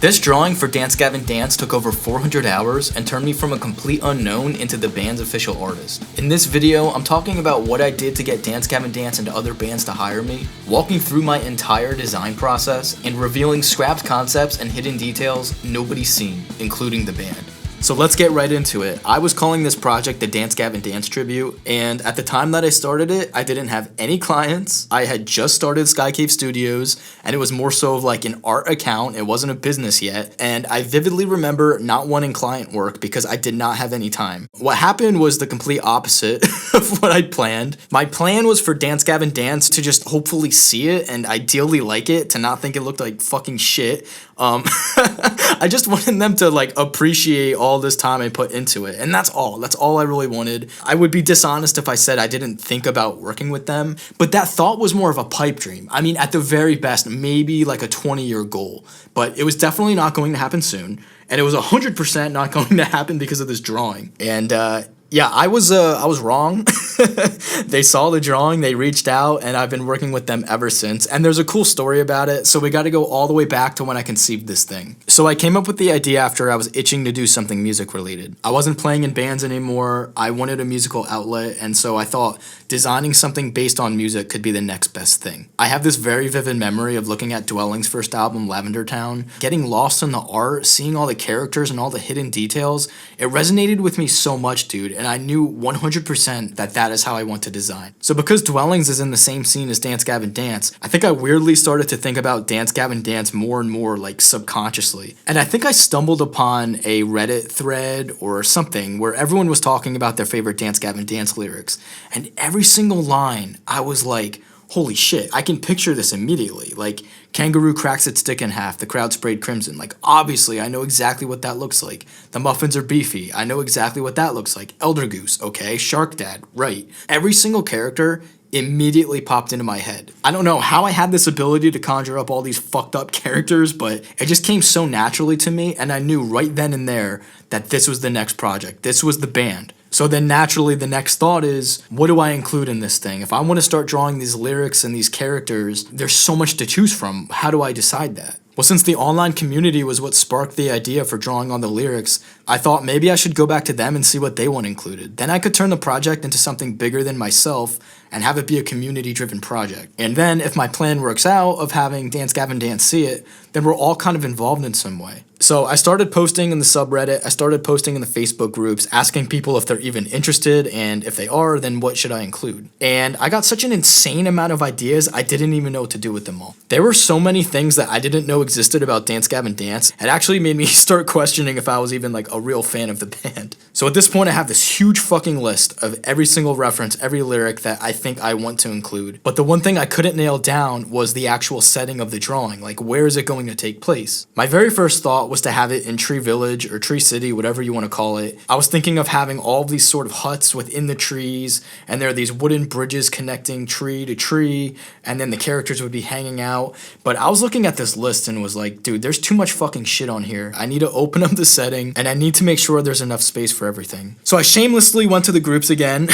This drawing for Dance Gavin Dance took over 400 hours and turned me from a complete unknown into the band's official artist. In this video, I'm talking about what I did to get Dance Gavin Dance and other bands to hire me, walking through my entire design process, and revealing scrapped concepts and hidden details nobody's seen, including the band. So let's get right into it. I was calling this project the Dance Gavin Dance Tribute, and at the time that I started it, I didn't have any clients. I had just started Sky Cave Studios, and it was more so of like an art account. It wasn't a business yet, and I vividly remember not wanting client work because I did not have any time. What happened was the complete opposite of what I'd planned. My plan was for Dance Gavin Dance to just hopefully see it and ideally like it, to not think it looked like fucking shit. I just wanted them to like appreciate all this time I put into it, and that's all I really wanted. I would be dishonest if I said I didn't think about working with them, but that thought was more of a pipe dream. I mean, at the very best, maybe like a 20-year goal, but it was definitely not going to happen soon, and it was 100% not going to happen because of this drawing. And yeah, I was wrong. They saw the drawing, they reached out, and I've been working with them ever since. And there's a cool story about it, so we got to go all the way back to when I conceived this thing. So I came up with the idea after I was itching to do something music related. I wasn't playing in bands anymore. I wanted a musical outlet, and so I thought designing something based on music could be the next best thing. I have this very vivid memory of looking at Dwelling's first album, Lavender Town, getting lost in the art, seeing all the characters and all the hidden details. It resonated with me so much, dude, and I knew 100% that is how I want to design. So because Dwellings is in the same scene as Dance Gavin Dance, I think I weirdly started to think about Dance Gavin Dance more and more, like subconsciously. And I think I stumbled upon a Reddit thread or something where everyone was talking about their favorite Dance Gavin Dance lyrics. And every single line, I was like, holy shit, I can picture this immediately. Like, kangaroo cracks its dick in half, the crowd sprayed crimson. Like, obviously, I know exactly what that looks like. The muffins are beefy, I know exactly what that looks like. Elder Goose, okay. Shark Dad, right. Every single character immediately popped into my head. I don't know how I had this ability to conjure up all these fucked up characters, but it just came so naturally to me, and I knew right then and there that this was the next project. This was the band. So then naturally the next thought is, what do I include in this thing? If I want to start drawing these lyrics and these characters, there's so much to choose from. How do I decide that? Well, since the online community was what sparked the idea for drawing on the lyrics, I thought maybe I should go back to them and see what they want included. Then I could turn the project into something bigger than myself and have it be a community-driven project. And then if my plan works out of having Dance Gavin Dance see it, then we're all kind of involved in some way. So I started posting in the subreddit, I started posting in the Facebook groups, asking people if they're even interested, and if they are, then what should I include? And I got such an insane amount of ideas, I didn't even know what to do with them all. There were so many things that I didn't know existed about Dance Gavin Dance. It actually made me start questioning if I was even like a real fan of the band. So at this point I have this huge fucking list of every single reference, every lyric that I think I want to include. But the one thing I couldn't nail down was the actual setting of the drawing, like where is it going to take place? My very first thought was to have it in Tree Village or Tree City, whatever you want to call it. I was thinking of having all of these sort of huts within the trees, and there are these wooden bridges connecting tree to tree, and then the characters would be hanging out. But I was looking at this list and was like, dude, there's too much fucking shit on here. I need to open up the setting, and I need to make sure there's enough space for everything. So I shamelessly went to the groups again,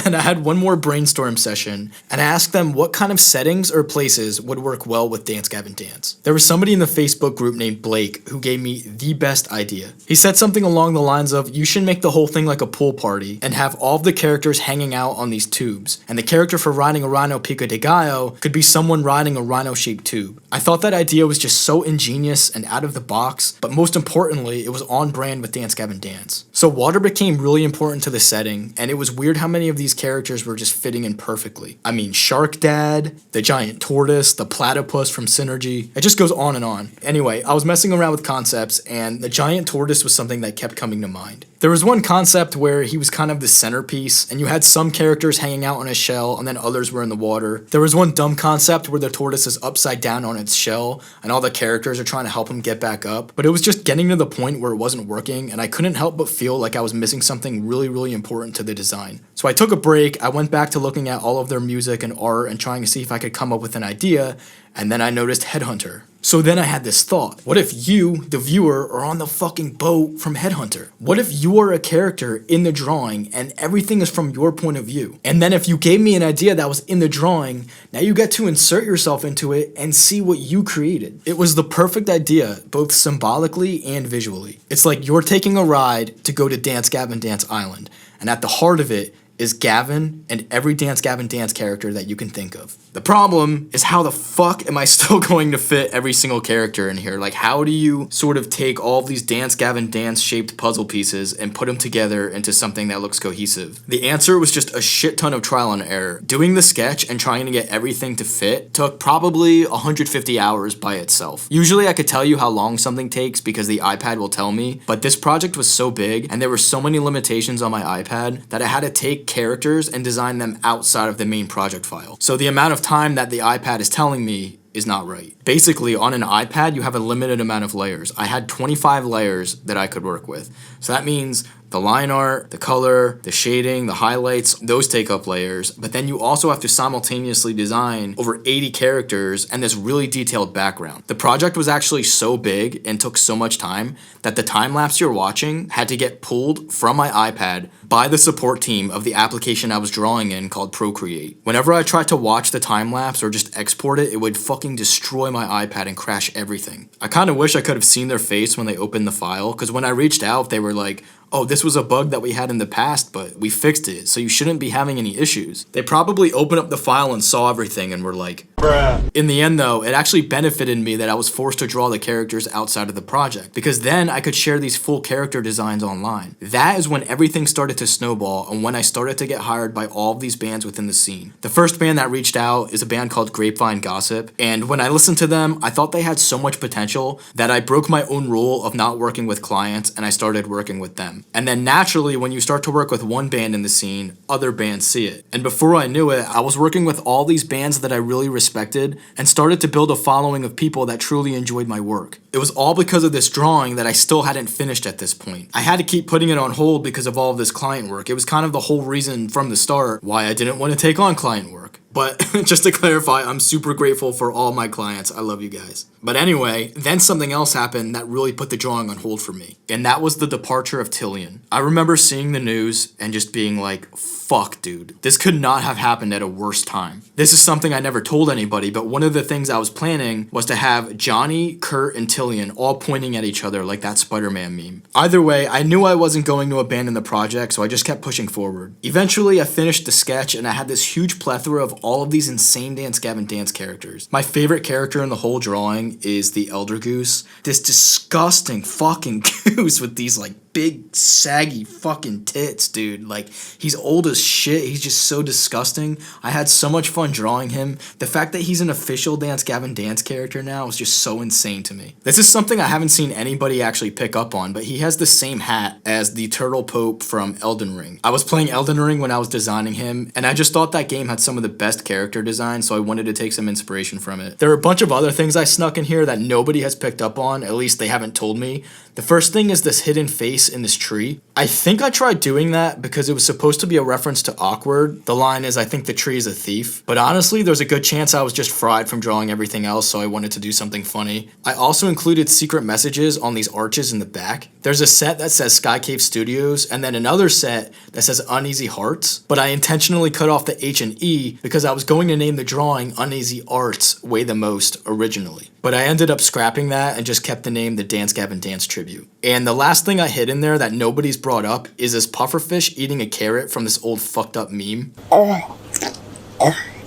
and I had one more brainstorm session, and I asked them what kind of settings or places would work well with Dance Gavin Dance. There was somebody in the Facebook group named Blake who gave me the best idea. He said something along the lines of, you should make the whole thing like a pool party and have all of the characters hanging out on these tubes, and the character for riding a rhino pico de gallo could be someone riding a rhino-shaped tube. I thought that idea was just so ingenious and out of the box, but most importantly, it was on brand with Dance Gavin Dance. So water became really important to the setting, and it was weird how many of these characters were just fitting in perfectly. I mean, Shark Dad, the giant tortoise, the platypus from Synergy, it just goes on and on. Anyway, I was messing around with concepts, and the giant tortoise was something that kept coming to mind. There was one concept where he was kind of the centerpiece, and you had some characters hanging out on his shell, and then others were in the water. There was one dumb concept where the tortoise is upside down on its shell, and all the characters are trying to help him get back up, but it was just getting to the point where it wasn't working, and I couldn't help but feel like I was missing something really, really important to the design. So I took a break, I went back to looking at all of their music and art and trying to see if I could come up with an idea, and then I noticed Headhunter. So then I had this thought. What if you, the viewer, are on the fucking boat from Headhunter? What if you are a character in the drawing and everything is from your point of view? And then if you gave me an idea that was in the drawing, now you get to insert yourself into it and see what you created. It was the perfect idea, both symbolically and visually. It's like you're taking a ride to go to Dance Gavin Dance Island, and at the heart of it is Gavin and every Dance Gavin Dance character that you can think of. The problem is, how the fuck am I still going to fit every single character in here? Like, how do you sort of take all of these Dance Gavin Dance shaped puzzle pieces and put them together into something that looks cohesive? The answer was just a shit ton of trial and error. Doing the sketch and trying to get everything to fit took probably 150 hours by itself. Usually I could tell you how long something takes because the iPad will tell me, but this project was so big and there were so many limitations on my iPad that I had to take characters and design them outside of the main project file. So the amount of time that the iPad is telling me is not right. Basically, on an iPad, you have a limited amount of layers. I had 25 layers that I could work with. So that means the line art, the color, the shading, the highlights, those take up layers. But then you also have to simultaneously design over 80 characters and this really detailed background. The project was actually so big and took so much time that the time lapse you're watching had to get pulled from my iPad by the support team of the application I was drawing in called Procreate. Whenever I tried to watch the time lapse or just export it, it would fucking destroy my iPad and crash everything. I kind of wish I could have seen their face when they opened the file, because when I reached out, they were like, oh, this was a bug that we had in the past, but we fixed it, so you shouldn't be having any issues. They probably opened up the file and saw everything and were like, bruh. In the end though, it actually benefited me that I was forced to draw the characters outside of the project, because then I could share these full character designs online. That is when everything started to snowball and when I started to get hired by all of these bands within the scene. The first band that reached out is a band called Grapevine Gossip, and when I listened to them, I thought they had so much potential that I broke my own rule of not working with clients and I started working with them. And then naturally, when you start to work with one band in the scene, other bands see it. And before I knew it, I was working with all these bands that I really respected and started to build a following of people that truly enjoyed my work. It was all because of this drawing that I still hadn't finished at this point. I had to keep putting it on hold because of all of this client work. It was kind of the whole reason from the start why I didn't want to take on client work. But just to clarify, I'm super grateful for all my clients. I love you guys. But anyway, then something else happened that really put the drawing on hold for me. And that was the departure of Tillian. I remember seeing the news and just being like, fuck, dude. This could not have happened at a worse time. This is something I never told anybody, but one of the things I was planning was to have Johnny, Kurt, and Tillian all pointing at each other like that Spider-Man meme. Either way, I knew I wasn't going to abandon the project, so I just kept pushing forward. Eventually, I finished the sketch and I had this huge plethora of all of these insane Dance Gavin Dance characters. My favorite character in the whole drawing is the Elder Goose. This disgusting fucking goose with these like big saggy fucking tits, dude. Like, he's old as shit. He's just so disgusting. I had so much fun drawing him. The fact that he's an official Dance Gavin Dance character now is just so insane to me. This is something I haven't seen anybody actually pick up on, but he has the same hat as the Turtle Pope from Elden Ring. I was playing Elden Ring when I was designing him, and I just thought that game had some of the best character design, so I wanted to take some inspiration from it. There are a bunch of other things I snuck in here that nobody has picked up on, at least they haven't told me. The first thing is this hidden face in this tree. I think I tried doing that because it was supposed to be a reference to Awkward. The line is, I think the tree is a thief. But honestly, there's a good chance I was just fried from drawing everything else, so I wanted to do something funny. I also included secret messages on these arches in the back. There's a set that says Sky Cave Studios, and then another set that says Uneasy Hearts, but I intentionally cut off the H and E because I was going to name the drawing Uneasy Arts way the most originally. But I ended up scrapping that and just kept the name the Dance Gavin Dance Tribute. And the last thing I hid in there that nobody's brought up is this pufferfish eating a carrot from this old fucked up meme.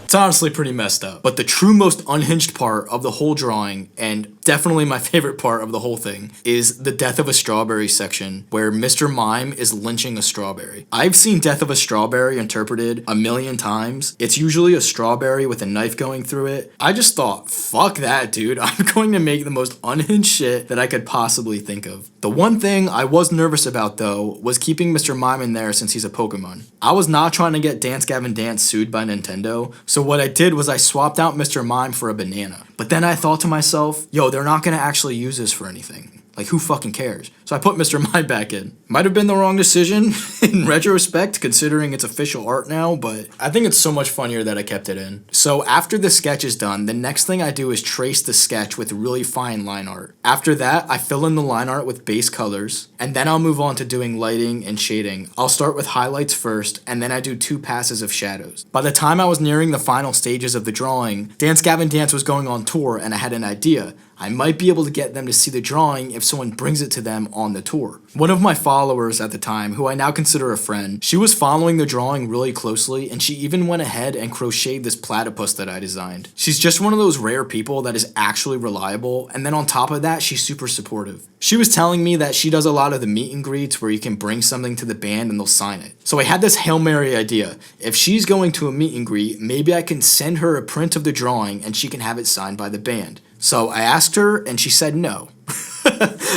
It's honestly pretty messed up. But the true most unhinged part of the whole drawing, and definitely my favorite part of the whole thing, is the Death of a Strawberry section where Mr. Mime is lynching a strawberry. I've seen Death of a Strawberry interpreted a million times. It's usually a strawberry with a knife going through it. I just thought, fuck that, dude. I'm going to make the most unhinged shit that I could possibly think of. The one thing I was nervous about though was keeping Mr. Mime in there since he's a Pokemon. I was not trying to get Dance Gavin Dance sued by Nintendo, so what I did was I swapped out Mr. Mime for a banana. But then I thought to myself, yo, they're not gonna actually use this for anything. Like, who fucking cares? So I put Mr. Mind back in. Might have been the wrong decision in retrospect, considering it's official art now, but I think it's so much funnier that I kept it in. So after the sketch is done, the next thing I do is trace the sketch with really fine line art. After that, I fill in the line art with base colors, and then I'll move on to doing lighting and shading. I'll start with highlights first, and then I do 2 passes of shadows. By the time I was nearing the final stages of the drawing, Dance Gavin Dance was going on tour, and I had an idea. I might be able to get them to see the drawing if someone brings it to them on the tour. One of my followers at the time, who I now consider a friend, she was following the drawing really closely, and she even went ahead and crocheted this platypus that I designed. She's just one of those rare people that is actually reliable, and then on top of that, she's super supportive. She was telling me that she does a lot of the meet and greets where you can bring something to the band and they'll sign it. So I had this Hail Mary idea. If she's going to a meet and greet, maybe I can send her a print of the drawing and she can have it signed by the band. So I asked her and she said no.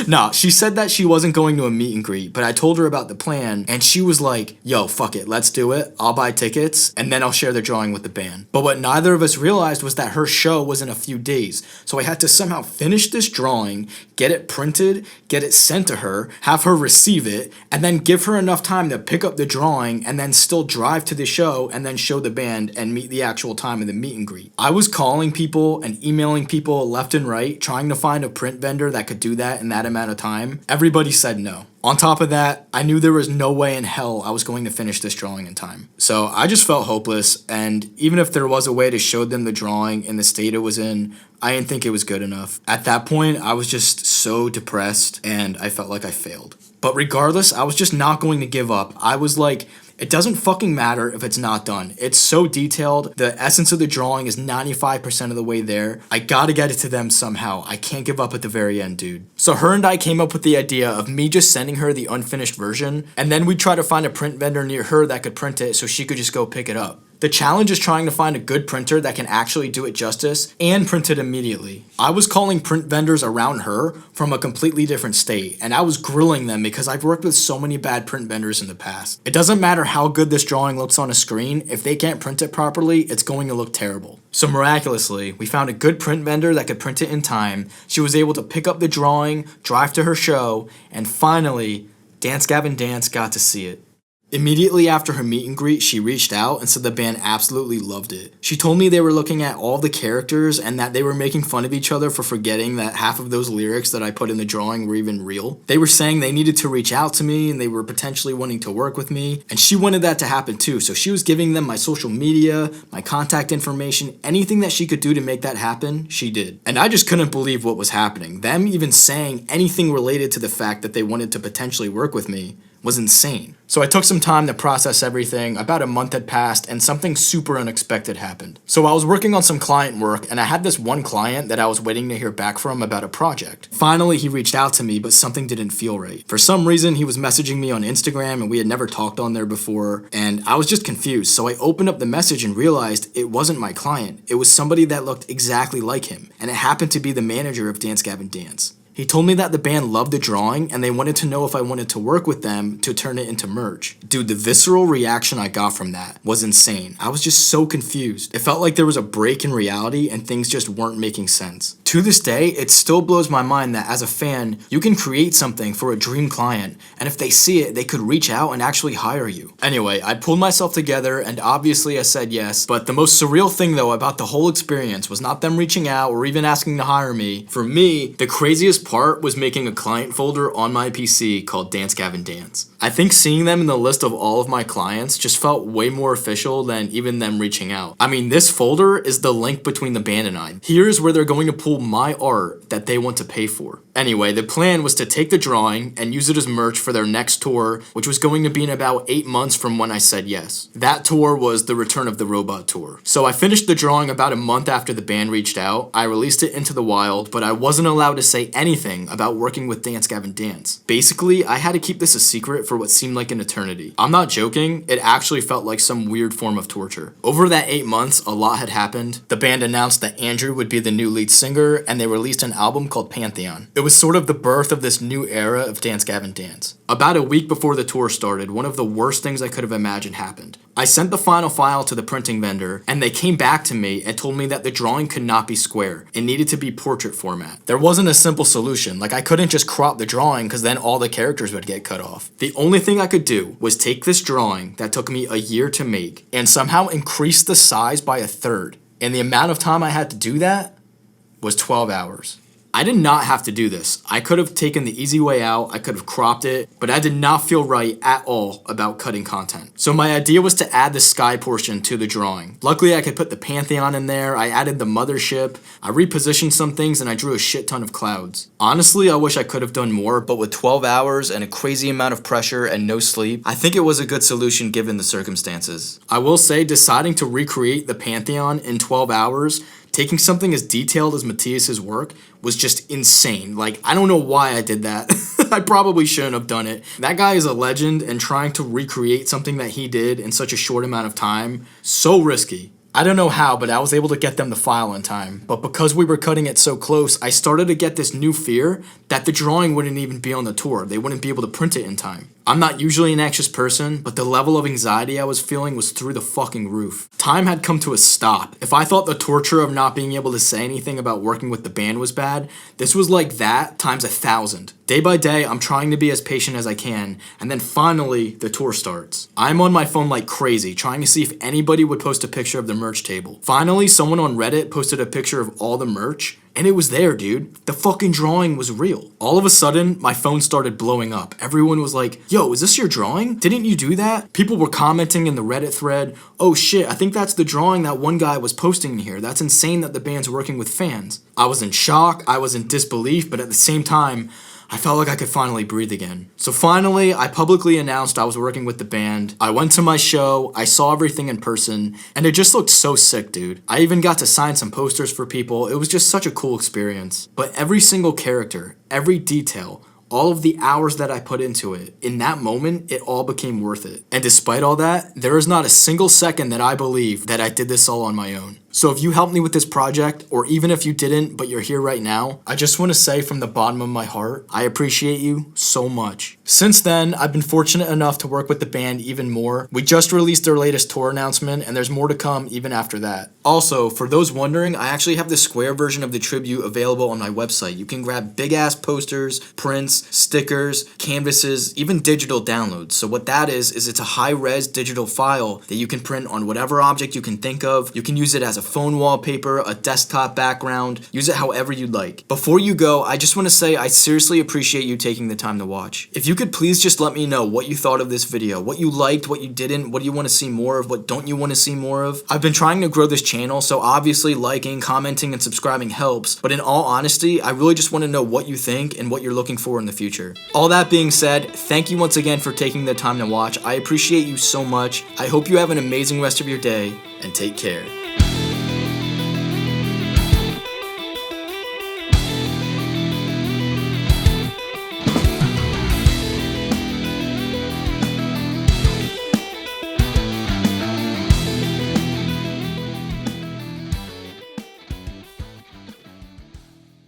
Nah, she said that she wasn't going to a meet and greet, but I told her about the plan and she was like, yo, fuck it, let's do it. I'll buy tickets and then I'll share the drawing with the band. But what neither of us realized was that her show was in a few days. So I had to somehow finish this drawing, get it printed, get it sent to her, have her receive it, and then give her enough time to pick up the drawing and then still drive to the show and then show the band and meet the actual time of the meet and greet. I was calling people and emailing people left and right, trying to find a print vendor that could do that in that amount of time. Everybody said no. On top of that, I knew there was no way in hell I was going to finish this drawing in time. So I just felt hopeless, and even if there was a way to show them the drawing in the state it was in, I didn't think it was good enough. At that point, I was just so depressed, and I felt like I failed. But regardless, I was just not going to give up. I was like, it doesn't fucking matter if it's not done. It's so detailed. The essence of the drawing is 95% of the way there. I gotta get it to them somehow. I can't give up at the very end, dude. So her and I came up with the idea of me just sending her the unfinished version, and then we'd try to find a print vendor near her that could print it so she could just go pick it up. The challenge is trying to find a good printer that can actually do it justice and print it immediately. I was calling print vendors around her from a completely different state, and I was grilling them because I've worked with so many bad print vendors in the past. It doesn't matter how good this drawing looks on a screen, if they can't print it properly, it's going to look terrible. So miraculously, we found a good print vendor that could print it in time. She was able to pick up the drawing, drive to her show, and finally, Dance Gavin Dance got to see it. Immediately after her meet and greet, she reached out and said the band absolutely loved it. She told me they were looking at all the characters and that they were making fun of each other for forgetting that half of those lyrics that I put in the drawing were even real. They were saying they needed to reach out to me and they were potentially wanting to work with me, and she wanted that to happen too, so she was giving them my social media, my contact information, anything that she could do to make that happen, she did. And I just couldn't believe what was happening. Them even saying anything related to the fact that they wanted to potentially work with me was insane. So I took some time to process everything. About a month had passed and something super unexpected happened. So I was working on some client work and I had this one client that I was waiting to hear back from about a project. Finally, he reached out to me, but something didn't feel right. For some reason, he was messaging me on Instagram and we had never talked on there before, and I was just confused. So I opened up the message and realized it wasn't my client. It was somebody that looked exactly like him, and it happened to be the manager of Dance Gavin Dance. He told me that the band loved the drawing and they wanted to know if I wanted to work with them to turn it into merch. Dude, the visceral reaction I got from that was insane. I was just so confused. It felt like there was a break in reality and things just weren't making sense. To this day, it still blows my mind that as a fan, you can create something for a dream client, and if they see it, they could reach out and actually hire you. Anyway, I pulled myself together and obviously I said yes, but the most surreal thing though about the whole experience was not them reaching out or even asking to hire me. For me, the craziest part was making a client folder on my PC called Dance Gavin Dance. I think seeing them in the list of all of my clients just felt way more official than even them reaching out. I mean, this folder is the link between the band and I. Here's where they're going to pull my art that they want to pay for. Anyway, the plan was to take the drawing and use it as merch for their next tour, which was going to be in about 8 months from when I said yes. That tour was the Return of the Robot tour. So I finished the drawing about a month after the band reached out. I released it into the wild, but I wasn't allowed to say anything about working with Dance Gavin Dance. Basically, I had to keep this a secret for what seemed like an eternity. I'm not joking, it actually felt like some weird form of torture. Over that 8 months, a lot had happened. The band announced that Andrew would be the new lead singer, and they released an album called Pantheon. It was sort of the birth of this new era of Dance Gavin Dance. About a week before the tour started, one of the worst things I could have imagined happened. I sent the final file to the printing vendor, and they came back to me and told me that the drawing could not be square. It needed to be portrait format. There wasn't a simple solution. Like, I couldn't just crop the drawing because then all the characters would get cut off. The only thing I could do was take this drawing that took me a year to make and somehow increase the size by a third. And the amount of time I had to do that was 12 hours. I did not have to do this. I could have taken the easy way out, I could have cropped it, but I did not feel right at all about cutting content. So my idea was to add the sky portion to the drawing. Luckily I could put the Pantheon in there, I added the mothership, I repositioned some things, and I drew a shit ton of clouds. Honestly, I wish I could have done more, but with 12 hours and a crazy amount of pressure and no sleep, I think it was a good solution given the circumstances. I will say, deciding to recreate the Pantheon in 12 hours, taking something as detailed as Matthias's work, was just insane. Like, I don't know why I did that. I probably shouldn't have done it. That guy is a legend, and trying to recreate something that he did in such a short amount of time, so risky. I don't know how, but I was able to get them the file in time. But because we were cutting it so close, I started to get this new fear that the drawing wouldn't even be on the tour. They wouldn't be able to print it in time. I'm not usually an anxious person, but the level of anxiety I was feeling was through the fucking roof. Time had come to a stop. If I thought the torture of not being able to say anything about working with the band was bad, this was like that times 1,000. Day by day, I'm trying to be as patient as I can, and then finally, the tour starts. I'm on my phone like crazy, trying to see if anybody would post a picture of the merch table. Finally, someone on Reddit posted a picture of all the merch, and it was there, dude. The fucking drawing was real. All of a sudden, my phone started blowing up. Everyone was like, yo, is this your drawing? Didn't you do that? People were commenting in the Reddit thread, oh shit, I think that's the drawing that one guy was posting in here. That's insane that the band's working with fans. I was in shock, I was in disbelief, but at the same time, I felt like I could finally breathe again. So finally, I publicly announced I was working with the band. I went to my show, I saw everything in person, and it just looked so sick, dude. I even got to sign some posters for people. It was just such a cool experience. But every single character, every detail, all of the hours that I put into it, in that moment, it all became worth it. And despite all that, there is not a single second that I believe that I did this all on my own. So if you helped me with this project, or even if you didn't, but you're here right now, I just want to say from the bottom of my heart, I appreciate you so much. Since then, I've been fortunate enough to work with the band even more. We just released their latest tour announcement, and there's more to come even after that. Also, for those wondering, I actually have the square version of the tribute available on my website. You can grab big-ass posters, prints, stickers, canvases, even digital downloads. So what that is it's a high-res digital file that you can print on whatever object you can think of. You can use it as a phone wallpaper, a desktop background, use it however you'd like. Before you go, I just want to say I seriously appreciate you taking the time to watch. If you could please just let me know what you thought of this video, what you liked, what you didn't, what do you want to see more of, what don't you want to see more of. I've been trying to grow this channel, so obviously liking, commenting, and subscribing helps, but in all honesty, I really just want to know what you think and what you're looking for in the future. All that being said, thank you once again for taking the time to watch. I appreciate you so much. I hope you have an amazing rest of your day, and take care.